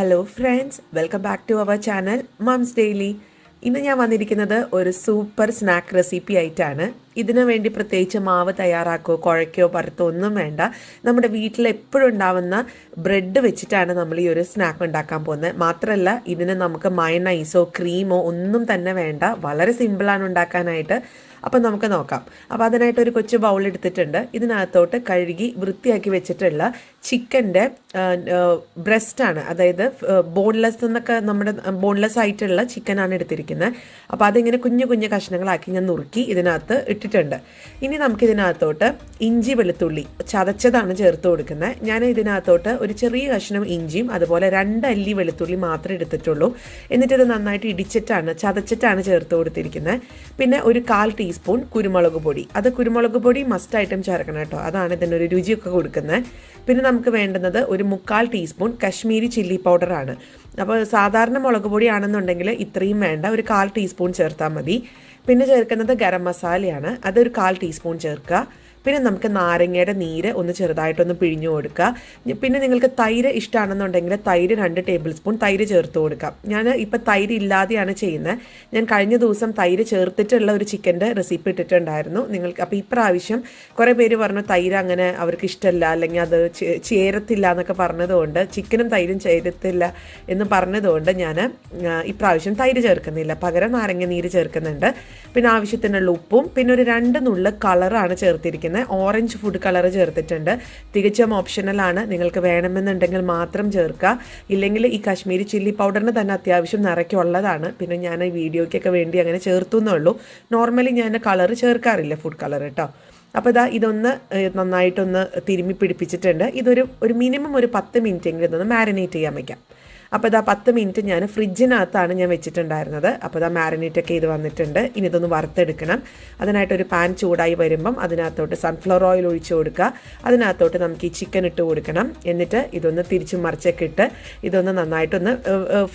Hello friends, welcome back to our channel moms daily. ഇന്ന് ഞാൻ വന്നിരിക്കുന്നത് ഒരു സൂപ്പർ സ്നാക്ക് റെസിപ്പി ആയിട്ടാണ്. ഇതിനു വേണ്ടി പ്രത്യേകിച്ച് മാവ് തയ്യാറാക്കോ കുഴയ്ക്കോ പരത്തോ ഒന്നും വേണ്ട. നമ്മുടെ വീട്ടിൽ എപ്പോഴും ഉണ്ടാവുന്ന ബ്രെഡ് വെച്ചിട്ടാണ് നമ്മൾ ഈ ഒരു സ്നാക്ക് ഉണ്ടാക്കാൻ പോകുന്നത്. മാത്രമല്ല ഇതിന് നമുക്ക് മയണൈസോ ക്രീമോ ഒന്നും തന്നെ വേണ്ട. വളരെ സിമ്പിളാണ് ഉണ്ടാക്കാനായിട്ട്. അപ്പം നമുക്ക് നോക്കാം. അപ്പോൾ അതിനായിട്ട് ഒരു കൊച്ചു ബൗൾ എടുത്തിട്ടുണ്ട്. ഇതിനകത്തോട്ട് കഴുകി വൃത്തിയാക്കി വെച്ചിട്ടുള്ള ചിക്കൻ്റെ ബ്രസ്റ്റാണ്, അതായത് ബോൺലെസ് എന്നൊക്കെ നമ്മുടെ ബോൺലെസ് ആയിട്ടുള്ള ചിക്കനാണ് എടുത്തിരിക്കുന്നത്. അപ്പോൾ അതിങ്ങനെ കുഞ്ഞു കുഞ്ഞു കഷ്ണങ്ങളാക്കി ഞാൻ നുറുക്കി ഇതിനകത്ത് ഇട്ടിട്ടുണ്ട്. ഇനി നമുക്ക് ഇതിനകത്തോട്ട് ഇഞ്ചി വെളുത്തുള്ളി ചതച്ചതാണ് ചേർത്ത് കൊടുക്കുന്നത്. ഞാൻ ഇതിനകത്തോട്ട് ഒരു ചെറിയ കഷ്ണം ഇഞ്ചിയും അതുപോലെ 2 അല്ലി വെളുത്തുള്ളി മാത്രമേ എടുത്തിട്ടുള്ളൂ. എന്നിട്ടിത് നന്നായിട്ട് ഇടിച്ചിട്ടാണ് ചതച്ചിട്ടാണ് ചേർത്ത് കൊടുത്തിരിക്കുന്നത്. പിന്നെ ഒരു 1/4 ടീസ്പൂൺ കുരുമുളക് പൊടി. അത് കുരുമുളക് പൊടി മസ്റ്റ് ആയിട്ടും ചേർക്കണം കേട്ടോ, അതാണ് ഇതിനൊരു രുചിയൊക്കെ കൊടുക്കുന്നത്. പിന്നെ നമുക്ക് വേണ്ടുന്നത് ഒരു 1/4 ടീസ്പൂൺ കശ്മീരി ചില്ലി പൗഡറാണ്. അപ്പോൾ സാധാരണ മുളക് പൊടിയാണെന്നുണ്ടെങ്കിൽ ഇത്രയും വേണ്ട, ഒരു 1/4 ടീസ്പൂൺ ചേർത്താൽ മതി. പിന്നെ ചേർക്കുന്നത് ഗരം മസാലയാണ്, അതൊരു 1/4 ടീസ്പൂൺ ചേർക്കുക. പിന്നെ നമുക്ക് നാരങ്ങയുടെ നീര് ഒന്ന് ചെറുതായിട്ടൊന്ന് പിഴിഞ്ഞു കൊടുക്കുക. പിന്നെ നിങ്ങൾക്ക് തൈര് ഇഷ്ടമാണെന്നുണ്ടെങ്കിൽ തൈര് 2 ടേബിൾ സ്പൂൺ തൈര് ചേർത്ത് കൊടുക്കാം. ഞാൻ ഇപ്പം തൈര് ഇല്ലാതെയാണ് ചെയ്യുന്നത്. ഞാൻ കഴിഞ്ഞ ദിവസം തൈര് ചേർത്തിട്ടുള്ള ഒരു ചിക്കൻ്റെ റെസിപ്പി ഇട്ടിട്ടുണ്ടായിരുന്നു നിങ്ങൾക്ക്. അപ്പോൾ ഇപ്രാവശ്യം കുറേ പേര് പറഞ്ഞു തൈര് അങ്ങനെ അവർക്ക് ഇഷ്ടമല്ല, അല്ലെങ്കിൽ അത് ചേരത്തില്ല എന്നൊക്കെ പറഞ്ഞതുകൊണ്ട്, ചിക്കനും തൈരും ചേരത്തില്ല എന്ന് പറഞ്ഞതുകൊണ്ട് ഞാൻ ഇപ്രാവശ്യം തൈര് ചേർക്കുന്നില്ല, പകരം നാരങ്ങ നീര് ചേർക്കുന്നുണ്ട്. പിന്നെ ആവശ്യത്തിനുള്ള ഉപ്പും പിന്നെ ഒരു 2 നുള്ള് കളറാണ് ചേർത്തിരിക്കുന്നത്. ഓറഞ്ച് ഫുഡ് കളർ ചേർത്തിട്ടുണ്ട്. തികച്ചും ഓപ്ഷണലാണ്, നിങ്ങൾക്ക് വേണമെന്നുണ്ടെങ്കിൽ മാത്രം ചേർക്കുക. ഇല്ലെങ്കിൽ ഈ കാശ്മീരി ചില്ലി പൗഡറിന് തന്നെ അത്യാവശ്യം നിറയ്ക്കുള്ളതാണ്. പിന്നെ ഞാൻ ഈ വീഡിയോയ്ക്കൊക്കെ വേണ്ടി അങ്ങനെ ചേർത്തു എന്നുള്ളൂ. നോർമലി ഞാൻ കളർ ചേർക്കാറില്ല, ഫുഡ് കളർ കേട്ടോ. അപ്പോൾ ഇതൊന്ന് നന്നായിട്ടൊന്ന് തിരുമ്മി പിടിപ്പിച്ചിട്ടുണ്ട്. ഒരു മിനിമം ഒരു 10 മിനിറ്റ് എങ്കിലും ഇതൊന്ന് മാരിനേറ്റ് ചെയ്യാൻ വയ്ക്കാം. അപ്പോൾ 10 മിനിറ്റ് ഞാൻ ഫ്രിഡ്ജിനകത്താണ് ഞാൻ വെച്ചിട്ടുണ്ടായിരുന്നത്. അപ്പോൾ മാരിനേറ്റൊക്കെ ചെയ്ത് വന്നിട്ടുണ്ട്. ഇനി ഇതൊന്ന് വറുത്തെടുക്കണം. അതിനായിട്ടൊരു പാൻ ചൂടായി വരുമ്പം അതിനകത്തോട്ട് സൺഫ്ലവർ ഓയിൽ ഒഴിച്ച് കൊടുക്കുക. അതിനകത്തോട്ട് നമുക്ക് ഈ ചിക്കൻ ഇട്ട് കൊടുക്കണം. എന്നിട്ട് ഇതൊന്ന് തിരിച്ച് മറിച്ചൊക്കെ ഇട്ട് ഇതൊന്ന് നന്നായിട്ടൊന്ന്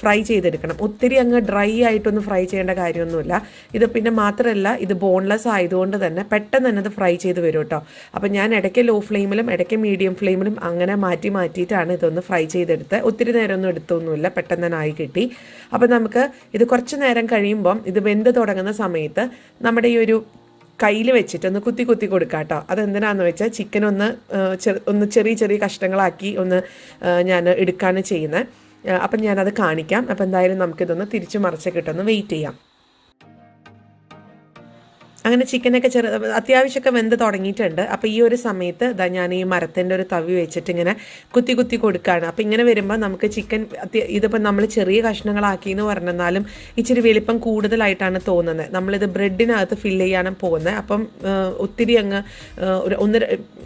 ഫ്രൈ ചെയ്തെടുക്കണം. ഒത്തിരി അങ്ങ് ഡ്രൈ ആയിട്ടൊന്ന് ഫ്രൈ ചെയ്യേണ്ട കാര്യമൊന്നുമില്ല. ഇത് പിന്നെ മാത്രമല്ല ഇത് ബോൺലെസ് ആയതുകൊണ്ട് തന്നെ പെട്ടെന്ന് തന്നെ അത് ഫ്രൈ ചെയ്ത് വരും കേട്ടോ. അപ്പോൾ ഞാൻ ഇടയ്ക്ക് ലോ ഫ്ലെയിമിലും ഇടയ്ക്ക് മീഡിയം ഫ്ലെയിമിലും അങ്ങനെ മാറ്റിയിട്ടാണ് ഇതൊന്ന് ഫ്രൈ ചെയ്തെടുത്ത്. ഒത്തിരി നേരമൊന്നും എടുത്തൊന്നുമില്ല, പെട്ടെന്ന് തന്നെ ആയി കിട്ടി. അപ്പോൾ നമുക്ക് ഇത് കുറച്ച് നേരം കഴിയുമ്പം ഇത് വെന്ത് തുടങ്ങുന്ന സമയത്ത് നമ്മുടെ ഈ ഒരു കയ്യിൽ വെച്ചിട്ട് ഒന്ന് കുത്തി കൊടുക്കുക കേട്ടോ. അതെന്തിനാന്ന് വെച്ചാൽ ചിക്കൻ ഒന്ന് ചെറിയ കഷ്ണങ്ങളാക്കി ഞാൻ എടുക്കുകയാണ് ചെയ്യുന്നത്. അപ്പം ഞാനത് കാണിക്കാം. അപ്പോൾ എന്തായാലും നമുക്കിതൊന്ന് തിരിച്ച് മറിച്ചൊക്കെ ഇട്ടൊന്ന് വെയിറ്റ് ചെയ്യാം. അങ്ങനെ ചിക്കനൊക്കെ അത്യാവശ്യമൊക്കെ വെന്ത് തുടങ്ങിയിട്ടുണ്ട്. അപ്പോൾ ഈ ഒരു സമയത്ത് ഞാൻ ഈ മരത്തിൻ്റെ ഒരു തവി വെച്ചിട്ട് ഇങ്ങനെ കുത്തി കൊടുക്കുകയാണ്. അപ്പോൾ ഇങ്ങനെ വരുമ്പോൾ നമുക്ക് ചിക്കൻ ഇതിപ്പോൾ നമ്മൾ ചെറിയ കഷ്ണങ്ങളാക്കി എന്ന് പറഞ്ഞാലും ഇച്ചിരി വലിപ്പം കൂടുതലായിട്ടാണ് തോന്നുന്നത്. നമ്മളിത് ബ്രെഡിനകത്ത് ഫില്ല് ചെയ്യാനും പോകുന്നത്. അപ്പം ഒത്തിരി അങ്ങ്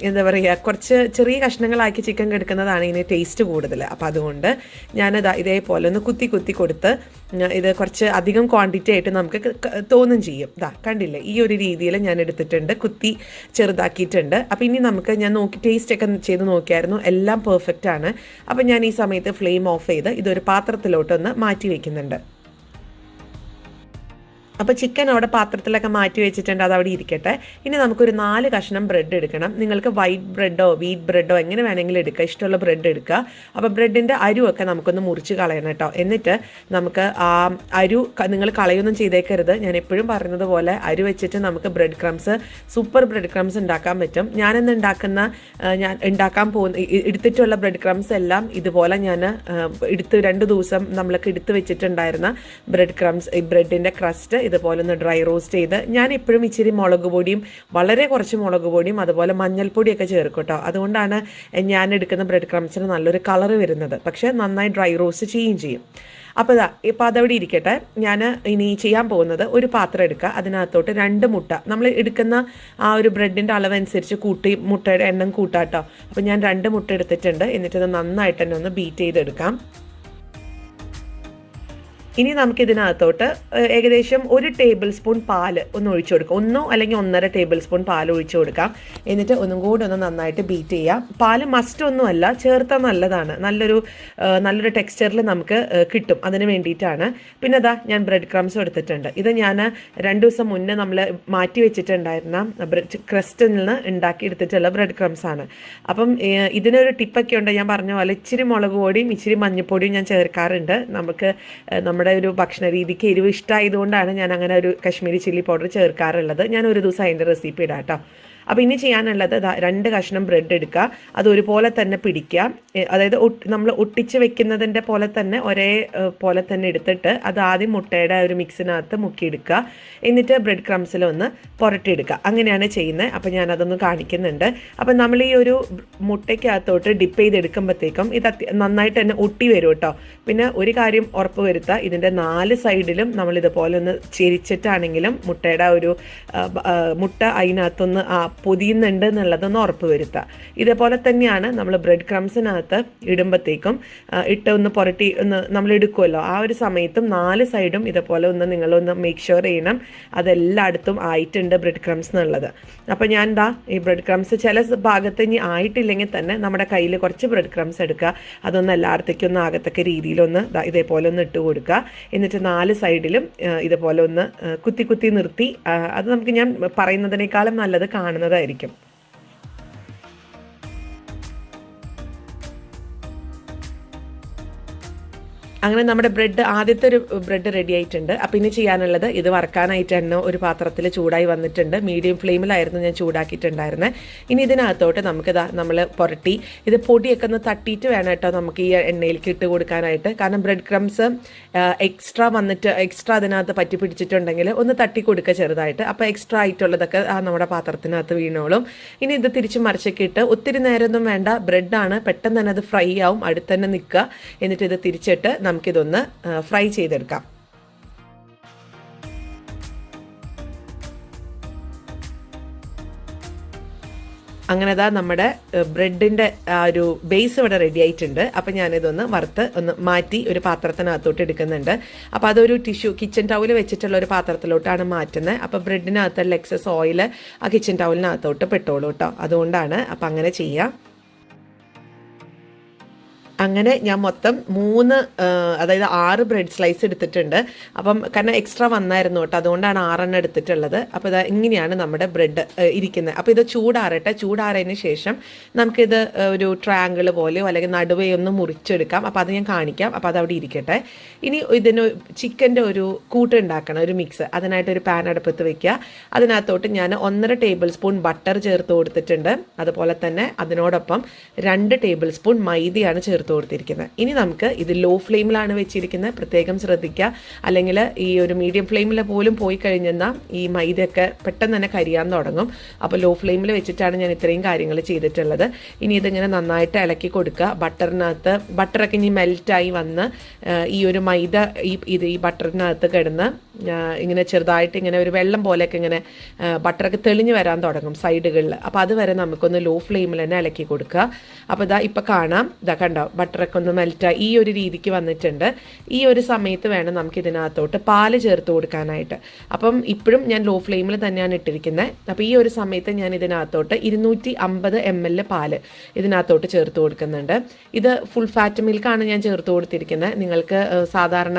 എന്താ പറയുക, കുറച്ച് ചെറിയ കഷ്ണങ്ങളാക്കി ചിക്കൻ എടുക്കുന്നതാണ് ഇതിന് ടേസ്റ്റ് കൂടുതൽ. അപ്പോൾ അതുകൊണ്ട് ഞാനത് ഇതേപോലെ ഒന്ന് കുത്തി കൊടുത്ത് ഇത് കുറച്ച് അധികം ക്വാണ്ടിറ്റി ആയിട്ട് നമുക്ക് തോന്നും ചെയ്യും. കണ്ടില്ലേ, ഈ ഒരു രീതിയിൽ ഞാൻ എടുത്തിട്ടുണ്ട്, കുത്തി ചെറുതാക്കിയിട്ടുണ്ട്. അപ്പോൾ ഇനി നമുക്ക് ഞാൻ ടേസ്റ്റ് ഒക്കെ ചെയ്ത് നോക്കിയായിരുന്നു, എല്ലാം പെർഫെക്റ്റ് ആണ്. അപ്പോൾ ഞാൻ ഈ സമയത്ത് ഫ്ലെയിം ഓഫ് ചെയ്ത് ഇതൊരു പാത്രത്തിലോട്ടൊന്ന് മാറ്റി വയ്ക്കുന്നുണ്ട്. അപ്പോൾ ചിക്കൻ അവിടെ പാത്രത്തിലൊക്കെ മാറ്റി വെച്ചിട്ടുണ്ട്, അത് അവിടെ ഇരിക്കട്ടെ. ഇനി നമുക്കൊരു 4 കഷ്ണം ബ്രെഡ് എടുക്കണം. നിങ്ങൾക്ക് വൈറ്റ് ബ്രെഡോ വീറ്റ് ബ്രെഡോ എങ്ങനെ വേണമെങ്കിലും എടുക്കുക, ഇഷ്ടമുള്ള ബ്രെഡ് എടുക്കുക. അപ്പോൾ ബ്രെഡിൻ്റെ അരുവൊക്കെ നമുക്കൊന്ന് മുറിച്ച് കളയണം കേട്ടോ. എന്നിട്ട് നമുക്ക് ആ അരു നിങ്ങൾ കളയൊന്നും ചെയ്തേക്കരുത്. ഞാൻ എപ്പോഴും പറയുന്നത് പോലെ അരു വെച്ചിട്ട് നമുക്ക് bread crumbs, super bread crumbs ഉണ്ടാക്കാൻ പറ്റും. ഞാൻ ഉണ്ടാക്കാൻ എടുത്തിട്ടുള്ള ബ്രെഡ് ക്രംസ് എല്ലാം ഇതുപോലെ ഞാൻ 2 ദിവസം നമ്മളൊക്കെ എടുത്ത് വെച്ചിട്ടുണ്ടായിരുന്ന ബ്രെഡ് ക്രംസ്, ഈ ബ്രെഡിൻ്റെ ക്രസ്റ്റ് ഇതുപോലെ ഒന്ന് ഡ്രൈ റോസ്റ്റ് ചെയ്ത് ഞാൻ എപ്പോഴും ഇച്ചിരി മുളക് പൊടിയും വളരെ കുറച്ച് മുളക് പൊടിയും അതുപോലെ മഞ്ഞൾപ്പൊടിയൊക്കെ ചേർക്കും കേട്ടോ. അതുകൊണ്ടാണ് ഞാൻ എടുക്കുന്ന ബ്രെഡ് ക്രംസിന് നല്ലൊരു കളർ വരുന്നത്. പക്ഷേ നന്നായി ഡ്രൈ റോസ്റ്റ് ചെയ്യും. അപ്പോൾ അതവിടെ ഇരിക്കട്ടെ. ഞാൻ ഇനി ചെയ്യാൻ പോകുന്നത് ഒരു പാത്രം എടുക്കുക. അതിനകത്തോട്ട് 2 മുട്ട, നമ്മൾ എടുക്കുന്ന ആ ഒരു ബ്രെഡിൻ്റെ അളവനുസരിച്ച് മുട്ടയുടെ എണ്ണം കൂട്ടാം കേട്ടോ. അപ്പോൾ ഞാൻ 2 മുട്ട എടുത്തിട്ടുണ്ട്. എന്നിട്ട് നന്നായിട്ട് തന്നെ ഒന്ന് ബീറ്റ് ചെയ്തെടുക്കാം. ഇനി നമുക്കിതിനകത്തോട്ട് ഏകദേശം 1 ടേബിൾ സ്പൂൺ പാല് ഒന്ന് ഒഴിച്ചു കൊടുക്കാം. 1 അല്ലെങ്കിൽ 1.5 ടേബിൾ സ്പൂൺ പാൽ ഒഴിച്ചു കൊടുക്കാം. എന്നിട്ട് ഒന്നും കൂടി ഒന്ന് നന്നായിട്ട് ബീറ്റ് ചെയ്യാം. പാല് മസ്റ്റ് ഒന്നുമല്ല, ചേർത്താൽ നല്ലതാണ്. നല്ലൊരു ടെക്സ്ചറിൽ നമുക്ക് കിട്ടും. അതിന് വേണ്ടിയിട്ടാണ്. പിന്നെ അതാ ഞാൻ ബ്രെഡ് ക്രംസ് എടുത്തിട്ടുണ്ട്. ഇത് ഞാൻ 2 ദിവസം മുന്നേ നമ്മൾ മാറ്റി വെച്ചിട്ടുണ്ടായിരുന്ന ബ്രെഡ് ക്രസ്റ്റിൽ നിന്ന് ഉണ്ടാക്കി എടുത്തിട്ടുള്ള ബ്രെഡ് ക്രംസ് ആണ്. അപ്പം ഇതിനൊരു ടിപ്പൊക്കെ ഉണ്ട്. ഞാൻ പറഞ്ഞ പോലെ ഇച്ചിരി മുളക് പൊടിയും ഇച്ചിരി മഞ്ഞൾപ്പൊടിയും ഞാൻ ചേർക്കാറുണ്ട്. നമ്മുടെ ഒരു ഭക്ഷണ രീതിക്ക് എരിവ് ഇഷ്ടമായതുകൊണ്ടാണ് ഞാൻ അങ്ങനെ ഒരു കശ്മീരി ചില്ലി പൗഡർ ചേർക്കാറുള്ളത്. ഞാൻ ഒരു ദിവസം അതിൻ്റെ റെസിപ്പി ഇടാം കേട്ടോ. അപ്പോൾ ഇനി ചെയ്യാനുള്ളത് 2 കഷ്ണം ബ്രെഡ് എടുക്കുക, അത് ഒരുപോലെ തന്നെ പിടിക്കുക. അതായത് നമ്മൾ ഒട്ടിച്ച് വെക്കുന്നതിൻ്റെ പോലെ തന്നെ പോലെ തന്നെ എടുത്തിട്ട് അത് ആദ്യം മുട്ടയുടെ ഒരു മിക്സിനകത്ത് മുക്കിയെടുക്കുക. എന്നിട്ട് ബ്രെഡ് ക്രംസിലൊന്ന് പുരട്ടിയെടുക്കുക. അങ്ങനെയാണ് ചെയ്യുന്നത്. അപ്പോൾ ഞാനതൊന്ന് കാണിക്കുന്നുണ്ട്. അപ്പം നമ്മൾ ഈ ഒരു മുട്ടയ്ക്കകത്തോട്ട് ഡിപ്പ് ചെയ്തെടുക്കുമ്പോഴത്തേക്കും ഇത് നന്നായിട്ട് തന്നെ ഒട്ടി വരും കേട്ടോ. പിന്നെ ഒരു കാര്യം ഉറപ്പ് വരുത്തുക, ഇതിൻ്റെ 4 സൈഡിലും നമ്മളിതുപോലെ ഒന്ന് ചെരിച്ചിട്ടാണെങ്കിലും മുട്ടയുടെ ഒരു മുട്ട അതിനകത്തൊന്ന് പൊതിയുന്നുണ്ട് എന്നുള്ളതൊന്ന് ഉറപ്പ് വരുത്തുക. ഇതേപോലെ തന്നെയാണ് നമ്മൾ ബ്രെഡ് ക്രംസിനകത്ത് ഇടുമ്പോഴത്തേക്കും ഒന്ന് പുരട്ടി നമ്മൾ എടുക്കുമല്ലോ, ആ ഒരു സമയത്തും 4 സൈഡും ഇതേപോലെ നിങ്ങളൊന്ന് മേക്ക് ഷുവർ ചെയ്യണം അതെല്ലായിടത്തും ആയിട്ടുണ്ട് ബ്രെഡ് ക്രംസ് എന്നുള്ളത്. അപ്പോൾ ഞാൻ ഈ ബ്രെഡ് ക്രംസ് ചില ഭാഗത്ത് ഇനി ആയിട്ടില്ലെങ്കിൽ തന്നെ നമ്മുടെ കയ്യിൽ കുറച്ച് ബ്രെഡ് ക്രംസ് എടുക്കുക, അതൊന്ന് എല്ലായിടത്തേക്കും ഒന്ന് ആകത്തക്ക രീതിയിലൊന്ന് ഇതേപോലെ ഒന്ന് ഇട്ട് കൊടുക്കുക. എന്നിട്ട് 4 സൈഡിലും ഇതേപോലെ ഒന്ന് കുത്തി നിർത്തി, അത് നമുക്ക് ഞാൻ പറയുന്നതിനേക്കാളും നല്ലത് കാണുന്നതായിരിക്കും. അങ്ങനെ നമ്മുടെ ആദ്യത്തെ ഒരു ബ്രെഡ് റെഡി ആയിട്ടുണ്ട്. അപ്പം ഇനി ചെയ്യാനുള്ളത് ഇത് വറക്കാനായിട്ട് എണ്ണ ഒരു പാത്രത്തിൽ ചൂടായി വന്നിട്ടുണ്ട്. മീഡിയം ഫ്ലെയിമിലായിരുന്നു ഞാൻ ചൂടാക്കിയിട്ടുണ്ടായിരുന്നത്. ഇനി ഇതിനകത്തോട്ട് നമ്മൾ പുരട്ടി ഇത് പൊടിയൊക്കെ ഒന്ന് തട്ടിയിട്ട് വേണം കേട്ടോ നമുക്ക് ഈ എണ്ണയിലേക്ക് ഇട്ട് കൊടുക്കാനായിട്ട്. കാരണം ബ്രെഡ് ക്രംസ് എക്സ്ട്രാ അതിനകത്ത് പറ്റി പിടിച്ചിട്ടുണ്ടെങ്കിൽ ഒന്ന് തട്ടി കൊടുക്കുക ചെറുതായിട്ട്. അപ്പോൾ എക്സ്ട്രാ ആയിട്ടുള്ളതൊക്കെ നമ്മുടെ പാത്രത്തിനകത്ത് വീണോളും. ഇനി ഇത് തിരിച്ച് മറിച്ചൊക്കെ ഇട്ട് ഒത്തിരി നേരമൊന്നും വേണ്ട, ബ്രെഡാണ്, പെട്ടെന്ന് തന്നെ അത് ഫ്രൈ ആവും. അടുത്ത് തന്നെ നിൽക്കുക. എന്നിട്ട് ഇത് തിരിച്ചിട്ട് നമുക്കിതൊന്ന് ഫ്രൈ ചെയ്തെടുക്കാം. അങ്ങനെ നമ്മുടെ ബ്രെഡിൻ്റെ ആ ഒരു ബേസ് ഇവിടെ റെഡി ആയിട്ടുണ്ട്. അപ്പം ഞാനിതൊന്ന് വറുത്ത് ഒന്ന് മാറ്റി ഒരു പാത്രത്തിനകത്തോട്ട് എടുക്കുന്നുണ്ട്. അപ്പോൾ അതൊരു കിച്ചൺ ടൗൽ വെച്ചിട്ടുള്ള ഒരു പാത്രത്തിലോട്ടാണ് മാറ്റുന്നത്. അപ്പോൾ ബ്രെഡിനകത്തുള്ള എക്സസ് ഓയിൽ ആ കിച്ചൺ ടൗലിനകത്തോട്ട് പെട്ടോളൂ കേട്ടോ. അതുകൊണ്ടാണ്. അപ്പം അങ്ങനെ ചെയ്യാം. അങ്ങനെ ഞാൻ മൊത്തം 6 ബ്രെഡ് സ്ലൈസ് എടുത്തിട്ടുണ്ട്. അപ്പം കാരണം എക്സ്ട്രാ വന്നായിരുന്നു കേട്ടോ, അതുകൊണ്ടാണ് 6 എണ്ണം എടുത്തിട്ടുള്ളത്. അപ്പോൾ ഇങ്ങനെയാണ് നമ്മുടെ ബ്രെഡ് ഇരിക്കുന്നത്. അപ്പോൾ ഇത് ചൂടാറിയതിന് ശേഷം നമുക്കിത് ഒരു ട്രയാങ്കിൾ പോലെയോ അല്ലെങ്കിൽ നടുവേ ഒന്ന് മുറിച്ചെടുക്കാം. അപ്പോൾ അത് ഞാൻ കാണിക്കാം. അപ്പോൾ അതവിടെ ഇരിക്കട്ടെ. ഇനി ഇതിന് ചിക്കൻ്റെ ഒരു കൂട്ട് ഉണ്ടാക്കണം, ഒരു മിക്സ്. അതിനായിട്ട് ഒരു പാൻ അടുപ്പത്ത് വെക്കുക. അതിനകത്തോട്ട് ഞാൻ 1.5 ടേബിൾ സ്പൂൺ ബട്ടർ ചേർത്ത് കൊടുത്തിട്ടുണ്ട്. അതുപോലെ തന്നെ അതിനോടൊപ്പം 2 ടേബിൾ സ്പൂൺ മൈദയാണ് ചേർത്ത് കൊടുത്തിരിക്കുന്നത്. ഇനി നമുക്ക് ഇത് ലോ ഫ്ലെയിമിലാണ് വെച്ചിരിക്കുന്നത്, പ്രത്യേകം ശ്രദ്ധിക്കുക. അല്ലെങ്കിൽ ഈ ഒരു മീഡിയം ഫ്ലെയിമിൽ പോലും പോയി കഴിഞ്ഞാൽ ഈ മൈദയൊക്കെ പെട്ടെന്ന് തന്നെ കരിയാൻ തുടങ്ങും. അപ്പോൾ ലോ ഫ്ലെയിമിൽ വെച്ചിട്ടാണ് ഞാൻ ഇത്രയും കാര്യങ്ങൾ ചെയ്തിട്ടുള്ളത്. ഇനി ഇതിങ്ങനെ നന്നായിട്ട് ഇളക്കി കൊടുക്കുക. ബട്ടറൊക്കെ ഇനി മെൽറ്റായി വന്ന് ഈ ഒരു മൈദ ഈ ബട്ടറിനകത്ത് കിടന്ന് ഇങ്ങനെ ചെറുതായിട്ട് ഇങ്ങനെ ഒരു വെള്ളം പോലെയൊക്കെ ഇങ്ങനെ ബട്ടറൊക്കെ തെളിഞ്ഞ് വരാൻ തുടങ്ങും സൈഡുകളിൽ. അപ്പോൾ അതുവരെ നമുക്കൊന്ന് ലോ ഫ്ലെയിമിൽ തന്നെ ഇളക്കി കൊടുക്കുക. അപ്പോൾ ഇപ്പം കാണാം, കണ്ടോ ബട്ടറൊക്കെ ഒന്ന് മെൽറ്റായി ഈ ഒരു രീതിക്ക് വന്നിട്ടുണ്ട്. ഈ ഒരു സമയത്ത് വേണം നമുക്ക് ഇതിനകത്തോട്ട് പാല് ചേർത്ത് കൊടുക്കാനായിട്ട്. അപ്പം ഇപ്പോഴും ഞാൻ ലോ ഫ്ലെയിമിൽ തന്നെയാണ് ഇട്ടിരിക്കുന്നത്. അപ്പോൾ ഈ ഒരു സമയത്ത് ഞാൻ ഇതിനകത്തോട്ട് 250 ml പാല് ഇതിനകത്തോട്ട് ചേർത്ത് കൊടുക്കുന്നുണ്ട്. ഇത് ഫുൾ ഫാറ്റ് മിൽക്കാണ് ഞാൻ ചേർത്ത് കൊടുത്തിരിക്കുന്നത്. നിങ്ങൾക്ക് സാധാരണ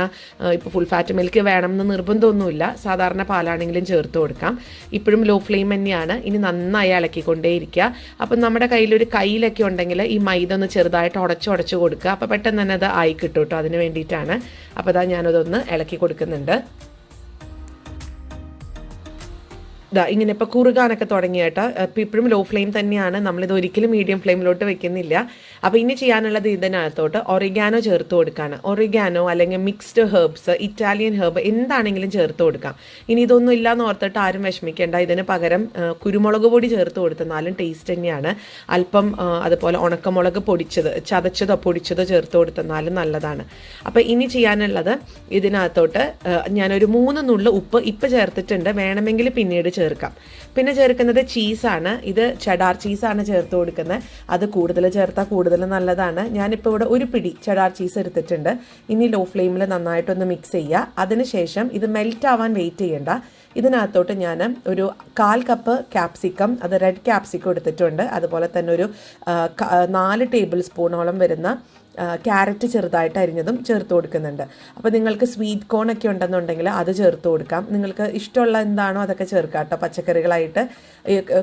ഇപ്പോൾ ഫുൾ ഫാറ്റ് മിൽക്ക് വേണമെന്ന് നിർബന്ധമൊന്നുമില്ല, സാധാരണ പാലാണെങ്കിലും ചേർത്ത് കൊടുക്കാം. ഇപ്പോഴും ലോ ഫ്ലെയിം തന്നെയാണ്. ഇനി നന്നായി ഇളക്കിക്കൊണ്ടേയിരിക്കുക. അപ്പം നമ്മുടെ കയ്യിലൊരു കയ്യിലൊക്കെ ഉണ്ടെങ്കിൽ ഈ മൈദ ഒന്ന് ചെറുതായിട്ട് ഉടച്ച് കൊടുക്കുക. അപ്പോൾ പെട്ടെന്ന് തന്നെ അത് ആയി കിട്ടും കേട്ടോ. അതിന് വേണ്ടിയിട്ടാണ്. അപ്പോൾ ഞാനതൊന്ന് ഇളക്കി കൊടുക്കുന്നുണ്ട്. ഇങ്ങനെ ഇപ്പോൾ കുറുകാനൊക്കെ തുടങ്ങിയേട്ടാ. ഇപ്പോഴും ലോ ഫ്ലെയിം തന്നെയാണ്, നമ്മളിത് ഒരിക്കലും മീഡിയം ഫ്ലെയിമിലോട്ട് വെക്കുന്നില്ല. അപ്പോൾ ഇനി ചെയ്യാനുള്ളത് ഇതിനകത്തോട്ട് ഒറിഗാനോ ചേർത്ത് കൊടുക്കാണ്. ഒറിഗാനോ അല്ലെങ്കിൽ മിക്സ്ഡ് ഹെർബ്സ്, ഇറ്റാലിയൻ ഹെർബ് എന്താണെങ്കിലും ചേർത്ത് കൊടുക്കാം. ഇനി ഇതൊന്നും ഇല്ലയെന്ന് ഓർത്തിട്ട് ആരും വിഷമിക്കേണ്ട. ഇതിന് പകരം കുരുമുളക് പൊടി ചേർത്ത് കൊടുത്താലും ടേസ്റ്റ് തന്നെയാണ്. അല്പം അതുപോലെ ഉണക്കമുളക് ചതച്ചതോ പൊടിച്ചതോ ചേർത്ത് കൊടുത്താലും നല്ലതാണ്. അപ്പോൾ ഇനി ചെയ്യാനുള്ളത് ഇതിനകത്തോട്ട് ഞാനൊരു 3 നുള്ള് ഉപ്പ് ചേർത്തിട്ടുണ്ട്. വേണമെങ്കിൽ പിന്നീട് ചേർക്കാം. പിന്നെ ചേർക്കുന്നത് ചീസാണ്. ഇത് ചെഡാർ ചീസാണ് ചേർത്ത് കൊടുക്കുന്നത്. അത് കൂടുതൽ ചേർത്താൽ കൂടുതൽ നല്ലതാണ്. ഞാനിപ്പോൾ ഇവിടെ ഒരു പിടി ചെഡാർ ചീസ് എടുത്തിട്ടുണ്ട്. ഇനി ലോ ഫ്ലെയിമിൽ നന്നായിട്ടൊന്ന് മിക്സ് ചെയ്യുക. അതിനുശേഷം ഇത് മെൽറ്റ് ആവാൻ വെയിറ്റ് ചെയ്യേണ്ട. ഇതിനകത്തോട്ട് ഞാൻ ഒരു 1/4 കപ്പ് ക്യാപ്സിക്കം, അത് റെഡ് ക്യാപ്സിക്കം എടുത്തിട്ടുണ്ട്. അതുപോലെ തന്നെ ഒരു 4 ടേബിൾ സ്പൂണോളം വരുന്ന ക്യാരറ്റ് ചെറുതായിട്ട് അരിഞ്ഞതും ചേർത്ത് കൊടുക്കുന്നുണ്ട്. അപ്പോൾ നിങ്ങൾക്ക് സ്വീറ്റ് കോൺ ഒക്കെ ഉണ്ടെന്നുണ്ടെങ്കിൽ അത് ചേർത്ത് കൊടുക്കാം. നിങ്ങൾക്ക് ഇഷ്ടമുള്ള എന്താണോ അതൊക്കെ ചേർക്കാം കേട്ടോ. പച്ചക്കറികളായിട്ട്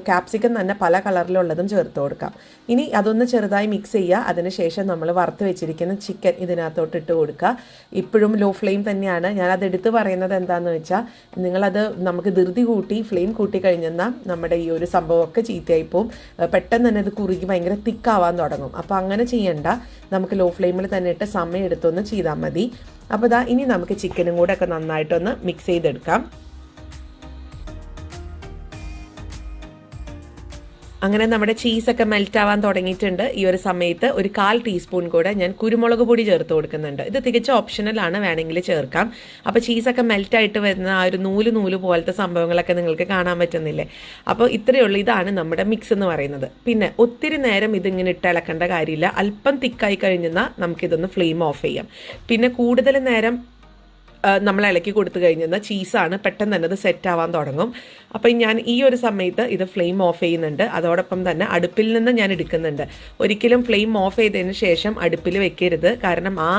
ക്യാപ്സിക്കം തന്നെ പല കളറിലുള്ളതും ചേർത്ത് കൊടുക്കാം. ഇനി അതൊന്ന് ചെറുതായി മിക്സ് ചെയ്യുക. അതിനുശേഷം നമ്മൾ വറുത്ത് വെച്ചിരിക്കുന്ന ചിക്കൻ ഇതിനകത്തോട്ട് ഇട്ട് കൊടുക്കുക. ഇപ്പോഴും ലോ ഫ്ലെയിം തന്നെയാണ്. ഞാനത് എടുത്ത് പറയുന്നത് എന്താണെന്ന് വെച്ചാൽ, നിങ്ങളത് നമുക്ക് ധൃതി കൂട്ടി ഫ്ലെയിം കൂട്ടി കഴിഞ്ഞെന്നാൽ നമ്മുടെ ഈ ഒരു സംഭവമൊക്കെ ചീത്തയായി പോവും. പെട്ടെന്ന് തന്നെ ഇത് കുറുകി ഭയങ്കര തിക്കാവാൻ തുടങ്ങും. അപ്പോൾ അങ്ങനെ ചെയ്യണ്ട. നമുക്ക് ലോ ഫ്ലെയിമിൽ തന്നെ ഇട്ട് സമയം എടുത്തൊന്ന് ചെയ്താൽ മതി. അപ്പോൾ ഇനി നമുക്ക് ചിക്കനും കൂടെ ഒക്കെ നന്നായിട്ടൊന്ന് മിക്സ് ചെയ്തെടുക്കാം. അങ്ങനെ നമ്മുടെ ചീസൊക്കെ മെൽറ്റ് ആവാൻ തുടങ്ങിയിട്ടുണ്ട്. ഈ ഒരു സമയത്ത് ഒരു 1/4 ടീസ്പൂൺ കൂടെ ഞാൻ കുരുമുളക് പൊടി ചേർത്ത് കൊടുക്കുന്നുണ്ട്. ഇത് തികച്ചും ഓപ്ഷണലാണ്, വേണമെങ്കിൽ ചേർക്കാം. അപ്പോൾ ചീസൊക്കെ മെൽറ്റായിട്ട് വരുന്ന ആ ഒരു നൂല് പോലത്തെ സംഭവങ്ങളൊക്കെ നിങ്ങൾക്ക് കാണാൻ പറ്റുന്നില്ലേ? അപ്പോൾ ഇത്രയേ ഉള്ളൂ. ഇതാണ് നമ്മുടെ മിക്സ് എന്ന് പറയുന്നത്. പിന്നെ ഒത്തിരി നേരം ഇതിങ്ങനെ ഇളക്കേണ്ട കാര്യമില്ല. അല്പം തിക്കായി കഴിഞ്ഞാൽ നമുക്കിതൊന്ന് ഫ്ലെയിം ഓഫ് ചെയ്യാം. പിന്നെ കൂടുതൽ നേരം നമ്മൾ ഇളക്കി കൊടുത്തു കഴിഞ്ഞാൽ ചീസാണ് പെട്ടെന്ന് തന്നെ അത് സെറ്റ് ആവാൻ തുടങ്ങും. അപ്പം ഞാൻ ഈ ഒരു സമയത്ത് ഇത് ഫ്ലെയിം ഓഫ് ചെയ്യുന്നുണ്ട്. അതോടൊപ്പം തന്നെ അടുപ്പിൽ നിന്ന് ഞാൻ എടുക്കുന്നുണ്ട്. ഒരിക്കലും ഫ്ലെയിം ഓഫ് ചെയ്തതിന് ശേഷം അടുപ്പിൽ വെക്കരുത്. കാരണം ആ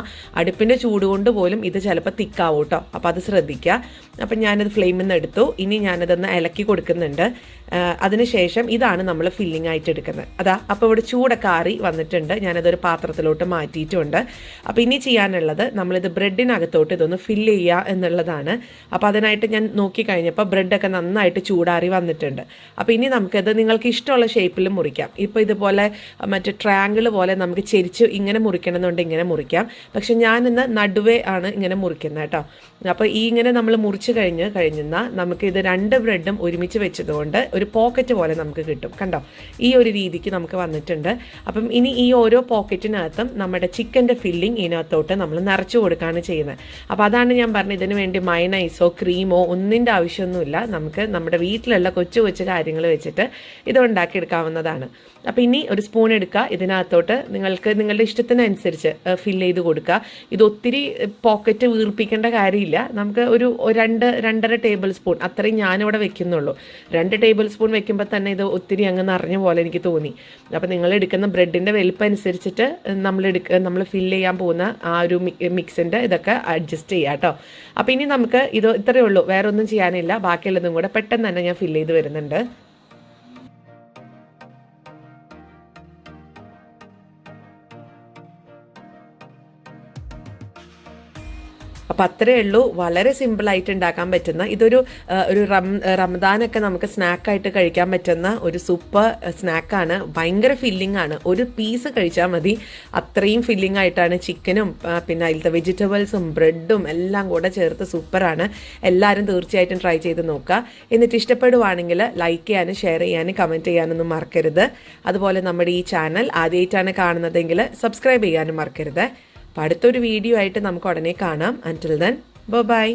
അടുപ്പിൻ്റെ ചൂട് കൊണ്ട് പോലും ഇത് ചിലപ്പോൾ തിക്കാവും കേട്ടോ. അപ്പോൾ അത് ശ്രദ്ധിക്കുക. അപ്പം ഞാനത് ഫ്ലെയിമിൽ നിന്ന് എടുത്തു. ഇനി ഞാനതൊന്ന് ഇളക്കി കൊടുക്കുന്നുണ്ട്. അതിനുശേഷം ഇതാണ് നമ്മൾ ഫില്ലിംഗ് ആയിട്ട് എടുക്കുന്നത്. അപ്പോൾ ഇവിടെ ചൂടൊക്കെ ആറി വന്നിട്ടുണ്ട്. ഞാനതൊരു പാത്രത്തിലോട്ട് മാറ്റിയിട്ടുണ്ട്. അപ്പോൾ ഇനി ചെയ്യാനുള്ളത്, നമ്മളിത് ബ്രെഡിനകത്തോട്ട് ഇതൊന്ന് ഫില്ല് ചെയ്യുക എന്നുള്ളതാണ്. അപ്പോൾ അതിനായിട്ട് ഞാൻ നോക്കിക്കഴിഞ്ഞപ്പോൾ ബ്രെഡൊക്കെ നന്നായിട്ട് ചൂടാറി വന്നിട്ടുണ്ട്. അപ്പോൾ ഇനി നമുക്കത് നിങ്ങൾക്ക് ഇഷ്ടമുള്ള ഷേപ്പിൽ മുറിക്കാം. ഇപ്പോൾ ഇതുപോലെ മറ്റേ ട്രയാങ്കിൾ പോലെ നമുക്ക് ചെരിച്ച് ഇങ്ങനെ മുറിക്കണമെന്നുണ്ട് ഇങ്ങനെ മുറിക്കാം. പക്ഷെ ഞാനിന്ന് നടുവേ ആണ് ഇങ്ങനെ മുറിക്കുന്നത് കേട്ടോ. അപ്പോൾ ഈ ഇങ്ങനെ നമ്മൾ മുറിച്ച് കഴിഞ്ഞാൽ നമുക്ക് ഇത് 2 ബ്രെഡും ഒരുമിച്ച് വെച്ചതുകൊണ്ട് ഒരു പോക്കറ്റ് പോലെ നമുക്ക് കിട്ടും. കണ്ടോ, ഈ ഒരു രീതിക്ക് നമുക്ക് വന്നിട്ടുണ്ട്. അപ്പം ഇനി ഈ ഓരോ പോക്കറ്റിനകത്തും നമ്മുടെ ചിക്കൻ്റെ ഫില്ലിംഗ് ഇതിനകത്തോട്ട് നമ്മൾ നിറച്ചു കൊടുക്കുകയാണ് ചെയ്യുന്നത്. അപ്പോൾ അതാണ് ഞാൻ പറഞ്ഞത്, ഇതിനു വേണ്ടി മയണൈസോ ക്രീമോ ഒന്നിൻ്റെ ആവശ്യമൊന്നുമില്ല. നമുക്ക് നമ്മുടെ വീട്ടിലുള്ള കൊച്ചു കാര്യങ്ങൾ വെച്ചിട്ട് ഇത് ഉണ്ടാക്കിയെടുക്കാവുന്നതാണ്. അപ്പോൾ ഇനി ഒരു സ്പൂൺ എടുക്കുക. ഇതിനകത്തോട്ട് നിങ്ങൾക്ക് നിങ്ങളുടെ ഇഷ്ടത്തിനനുസരിച്ച് ഫില്ല് ചെയ്ത് കൊടുക്കുക. ഇത് ഒത്തിരി പോക്കറ്റ് വീർപ്പിക്കേണ്ട കാര്യമില്ല. നമുക്ക് ഒരു 2-2.5 ടേബിൾ സ്പൂൺ അത്രയും ഞാനിവിടെ വെക്കുന്നുള്ളൂ. 2 ടേബിൾ സ്പൂൺ വെക്കുമ്പോൾ തന്നെ ഇത് ഒത്തിരി അങ്ങ് നിറഞ്ഞ പോലെ എനിക്ക് തോന്നി. അപ്പോൾ നിങ്ങൾ എടുക്കുന്ന ബ്രെഡിൻ്റെ വലിപ്പം അനുസരിച്ചിട്ട് നമ്മൾ ഫില്ല് ചെയ്യാൻ പോകുന്ന ആ ഒരു മിക്സിൻ്റെ ഇതൊക്കെ അഡ്ജസ്റ്റ് ചെയ്യുക കേട്ടോ. അപ്പോൾ ഇനി നമുക്ക് ഇത് ഇത്രയേ ഉള്ളൂ, വേറെ ഒന്നും ചെയ്യാനില്ല. ബാക്കിയുള്ളതും കൂടെ പെട്ടെന്ന് തന്നെ ഞാൻ ഫില്ല് ചെയ്ത് വരുന്നുണ്ട്. അപ്പം അത്രയേ ഉള്ളൂ. വളരെ സിമ്പിളായിട്ട് ഉണ്ടാക്കാൻ പറ്റുന്ന ഇതൊരു റമദാനൊക്കെ നമുക്ക് സ്നാക്കായിട്ട് കഴിക്കാൻ പറ്റുന്ന ഒരു സൂപ്പർ സ്നാക്കാണ്. ഭയങ്കര ഫില്ലിംഗ് ആണ്. ഒരു പീസ് കഴിച്ചാൽ മതി, അത്രയും ഫില്ലിംഗ് ആയിട്ടാണ്. ചിക്കനും പിന്നെ അതിലത്തെ വെജിറ്റബിൾസും ബ്രെഡും എല്ലാം കൂടെ ചേർത്ത് സൂപ്പറാണ്. എല്ലാവരും തീർച്ചയായിട്ടും ട്രൈ ചെയ്ത് നോക്കുക. എന്നിട്ട് ഇഷ്ടപ്പെടുവാണെങ്കിൽ ലൈക്ക് ചെയ്യാനും ഷെയർ ചെയ്യാനും കമൻറ്റ് ചെയ്യാനൊന്നും മറക്കരുത്. അതുപോലെ നമ്മുടെ ഈ ചാനൽ ആദ്യമായിട്ടാണ് കാണുന്നതെങ്കിൽ സബ്സ്ക്രൈബ് ചെയ്യാനും മറക്കരുത്. അപ്പോൾ അടുത്തൊരു വീഡിയോ ആയിട്ട് നമുക്ക് ഉടനെ കാണാം. അൻറ്റിൽ ദെൻ ബൈ.